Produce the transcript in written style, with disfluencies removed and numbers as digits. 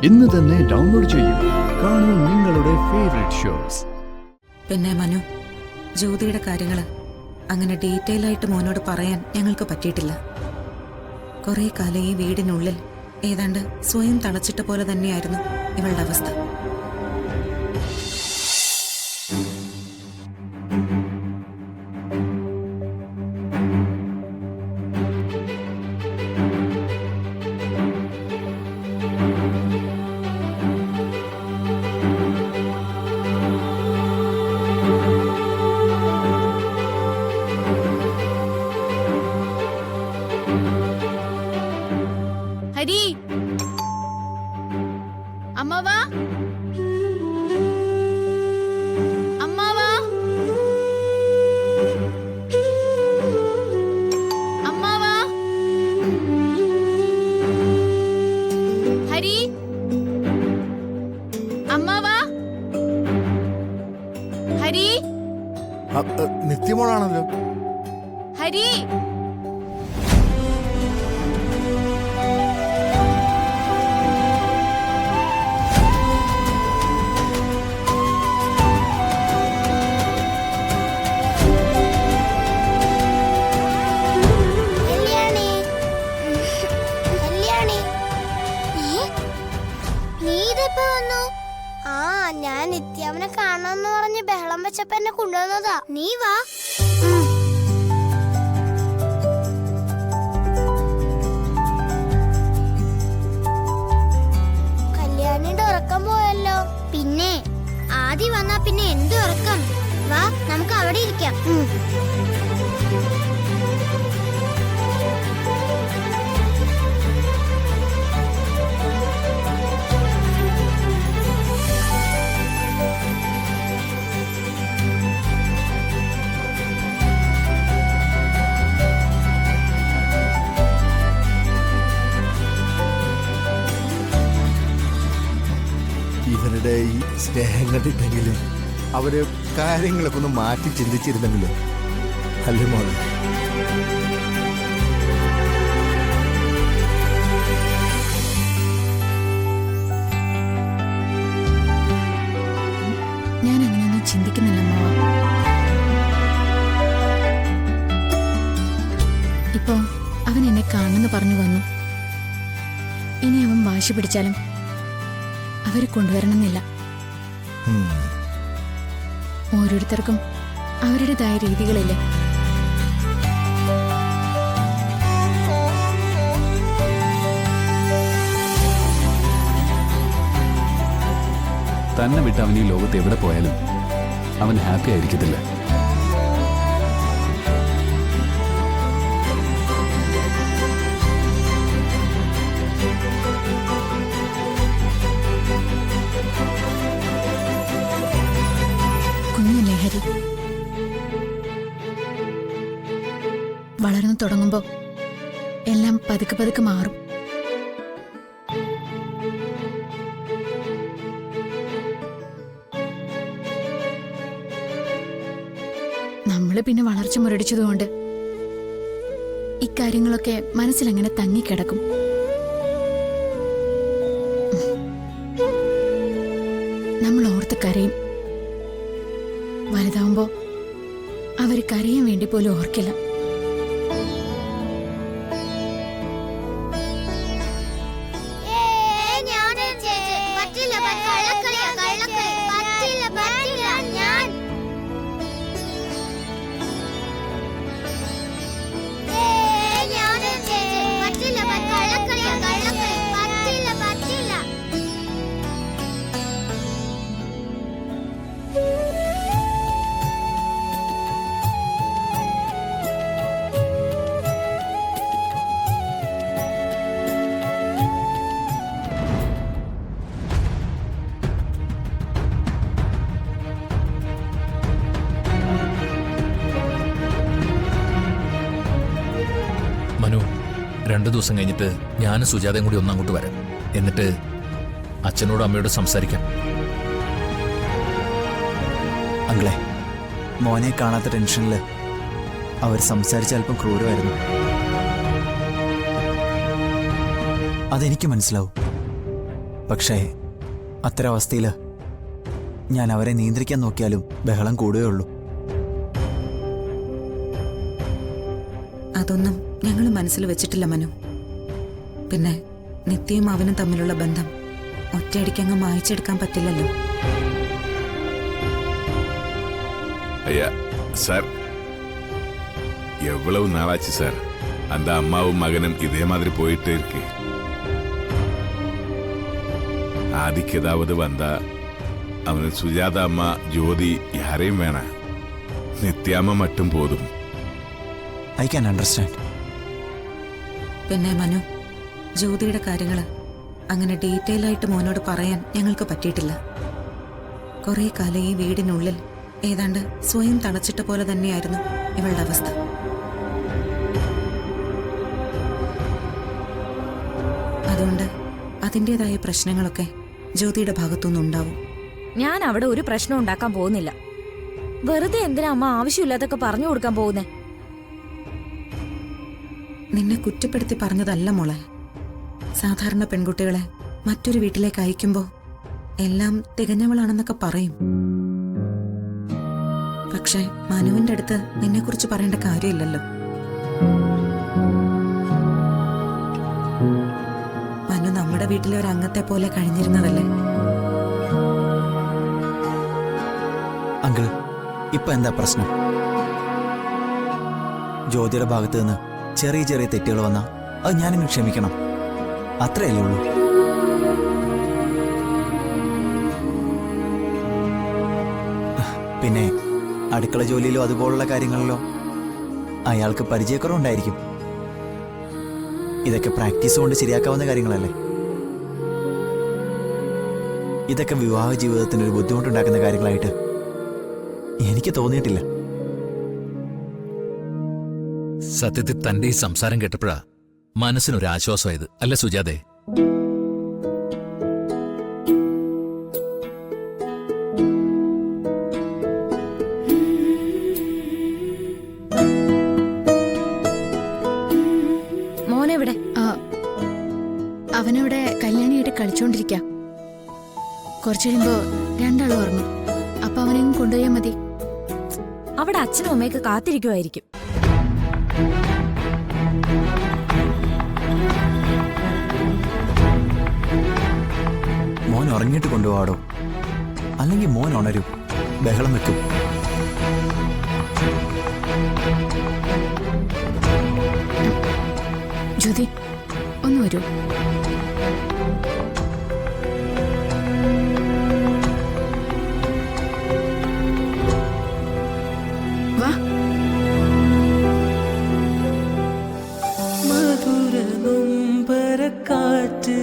ഇന്ന് തന്നെ ഡൗൺലോഡ് ചെയ്യൂ. കാണൂ നിങ്ങളുടെ ഫേവറേറ്റ് ഷോസ്. പിന്നെ മനു, ജ്യോതിയുടെ കാര്യങ്ങള് അങ്ങനെ ഡീറ്റെയിൽ ആയിട്ട് മോനോട് പറയാൻ ഞങ്ങൾക്ക് പറ്റിയിട്ടില്ല. കുറെ കാലം ഈ വീടിനുള്ളിൽ ഏതാണ്ട് സ്വയം തളച്ചിട്ട പോലെ തന്നെയായിരുന്നു ഇവളുടെ അവസ്ഥ. ഹരി, അമ്മാവാ, അമ്മാവാ, അമ്മാവാ, ഹരി, അമ്മാവാ, ഹരി, നിത്യമോളാണല്ലോ. ഹരി. ഞാൻ നിത്യാവനെ കാണാന്ന് പറഞ്ഞ് ബഹളം വെച്ചപ്പോ എന്നെ കൊണ്ടുവന്നതാ. നീ വാ. കല്യാണിന്റെ ഉറക്കം പോയല്ലോ. പിന്നെ ആദ്യം വന്നാ പിന്നെ എന്ത് ഉറക്കം? വാ, നമുക്ക് അവിടെ ഇരിക്കാം. ഇവരുടെ ഈ സ്നേഹം കണ്ടിട്ടെങ്കിലും അവര് കാര്യങ്ങളൊക്കെ ഒന്ന് മാറ്റി ചിന്തിച്ചിരുന്നെങ്കിലും അല്ലേ മോളെ? ഞാൻ അങ്ങനെയൊന്നും ചിന്തിക്കുന്നില്ല അമ്മാവ. ഇപ്പോ അവൻ എന്നെ കാണുന്നു പറഞ്ഞു വന്നു. ഇനി അവൻ വാശി പിടിച്ചാലും അവര് കൊണ്ടുവരണമെന്നില്ല. ഓരോരുത്തർക്കും അവരുടേതായ രീതികളില്ലേ. തന്നെ വിട്ട് അവൻ ഈ ലോകത്ത് എവിടെ പോയാലും അവൻ ഹാപ്പി ആയിരിക്കത്തില്ല. കുഞ്ഞല്ലേ ഹരി, വളർന്നു തുടങ്ങുമ്പോ എല്ലാം പതുക്കെ പതുക്കെ മാറും. നമ്മള് പിന്നെ വളർച്ച മുരടിച്ചതുകൊണ്ട് ഇക്കാര്യങ്ങളൊക്കെ മനസ്സിലങ്ങനെ തങ്ങിക്കിടക്കും. നമ്മൾ ഓർത്ത് കരയും. വലുതാവുമ്പോ അവര് കരയാൻ വേണ്ടി പോലും ഓർക്കില്ല. മനു, 2 ദിവസം കഴിഞ്ഞിട്ട് ഞാനും സുജാതയും കൂടി ഒന്നങ്ങോട്ട് വരാം. എന്നിട്ട് അച്ഛനോടും അമ്മയോടും സംസാരിക്കാം. അങ്കിളെ, മോനെ കാണാത്ത ടെൻഷനിൽ അവർ സംസാരിച്ച അല്പം ക്രൂരമായിരുന്നു. അതെനിക്ക് മനസ്സിലാവും. പക്ഷേ അത്തരം അവസ്ഥയിൽ ഞാൻ അവരെ നിയന്ത്രിക്കാൻ നോക്കിയാലും ബഹളം കൂടുകയുള്ളൂ. അതൊന്നും ഞങ്ങൾ മനസ്സിൽ വെച്ചിട്ടില്ല മനു. പിന്നെ നിത്യയും അവനും തമ്മിലുള്ള ബന്ധം ഒറ്റയടിക്കങ്ങ് മായ്ച്ചെടുക്കാൻ പറ്റില്ലല്ലോ. ஐயா சார், எவ்வளவு நாளாச்சு சார் அந்த அம்மாவும் மகனும் இதே மாதிரி போயிட்டே இருக்கு. ஆதிக்கு ஏதாவது வந்தா அவனு சுஜாதா அம்மா ஜோதி யாரையும் வேணாம், நித்யாம மட்டும் போதும். I can understand. പിന്നെ മനു, ജ്യോതിയുടെ കാര്യങ്ങൾ അങ്ങനെ ഡീറ്റെയിൽ ആയിട്ട് മോനോട് പറയാൻ ഞങ്ങൾക്ക് പറ്റിയിട്ടില്ല. കുറെ കാലം ഈ വീടിനുള്ളിൽ ഏതാണ്ട് സ്വയം തളച്ചിട്ട പോലെ തന്നെയായിരുന്നു ഇവളുടെ അവസ്ഥ. അതുകൊണ്ട് അതിൻ്റെതായ പ്രശ്നങ്ങളൊക്കെ ജ്യോതിയുടെ ഭാഗത്തുനിന്ന് ഉണ്ടാവും. ഞാൻ അവിടെ ഒരു പ്രശ്നം ഉണ്ടാക്കാൻ പോകുന്നില്ല. വെറുതെ എന്തിനാ അമ്മ ആവശ്യമില്ലാതൊക്കെ പറഞ്ഞു കൊടുക്കാൻ പോകുന്നേ? നിന്നെ കുറ്റപ്പെടുത്തി പറഞ്ഞതല്ല മോളെ. സാധാരണ പെൺകുട്ടികളെ മറ്റൊരു വീട്ടിലേക്ക് അയക്കുമ്പോ എല്ലാം തികഞ്ഞവളാണെന്നൊക്കെ പറയും. പക്ഷെ മനുവിന്റെ അടുത്ത് നിന്നെക്കുറിച്ച് പറയേണ്ട കാര്യമില്ലല്ലോ. മനു നമ്മുടെ വീട്ടിലെ ഒരു അംഗത്തെ പോലെ കഴിഞ്ഞിരുന്നതല്ലേ. അങ്കിൾ, ഇപ്പൊ എന്താ പ്രശ്നം? ജ്യോതിയുടെ ഭാഗത്ത് നിന്ന് ചെറിയ ചെറിയ തെറ്റുകൾ വന്നാൽ അത് ഞാനിങ്ങ് ക്ഷമിക്കണം, അത്രയല്ലേ ഉള്ളൂ. പിന്നെ അടുക്കള ജോലിയിലോ അതുപോലുള്ള കാര്യങ്ങളിലോ അയാൾക്ക് പരിചയക്കുറവുണ്ടായിരിക്കും. ഇതൊക്കെ പ്രാക്ടീസ് കൊണ്ട് ശരിയാക്കാവുന്ന കാര്യങ്ങളല്ലേ. ഇതൊക്കെ വിവാഹ ജീവിതത്തിന് ഒരു ബുദ്ധിമുട്ടുണ്ടാക്കുന്ന കാര്യങ്ങളായിട്ട് എനിക്ക് തോന്നിയിട്ടില്ല. സത്യത്തിൽ തന്റെ ഈ സംസാരം കേട്ടപ്പോഴാ മനസ്സിനൊരു ആശ്വാസമായത്, അല്ല സുജാതെ? മോനെവിടെ? അവനവിടെ കല്യാണിയായിട്ട് കളിച്ചോണ്ടിരിക്കാം. കുറച്ചു കഴിയുമ്പോ രണ്ടാളും ഉറങ്ങും. അപ്പൊ അവനെയും കൊണ്ടുപോയാൽ മതി. അവിടെ അച്ഛനും അമ്മയൊക്കെ കാത്തിരിക്കുമായിരിക്കും. മോൻ ഉറങ്ങിയിട്ട് കൊണ്ടുപോവാടോ, അല്ലെങ്കിൽ മോൻ ഉണരും, ബഹളം വെക്കും. ജ്യോതി, ഒന്ന് വരൂ. വാ. മധുര നൊമ്പരക്കാറ്റ്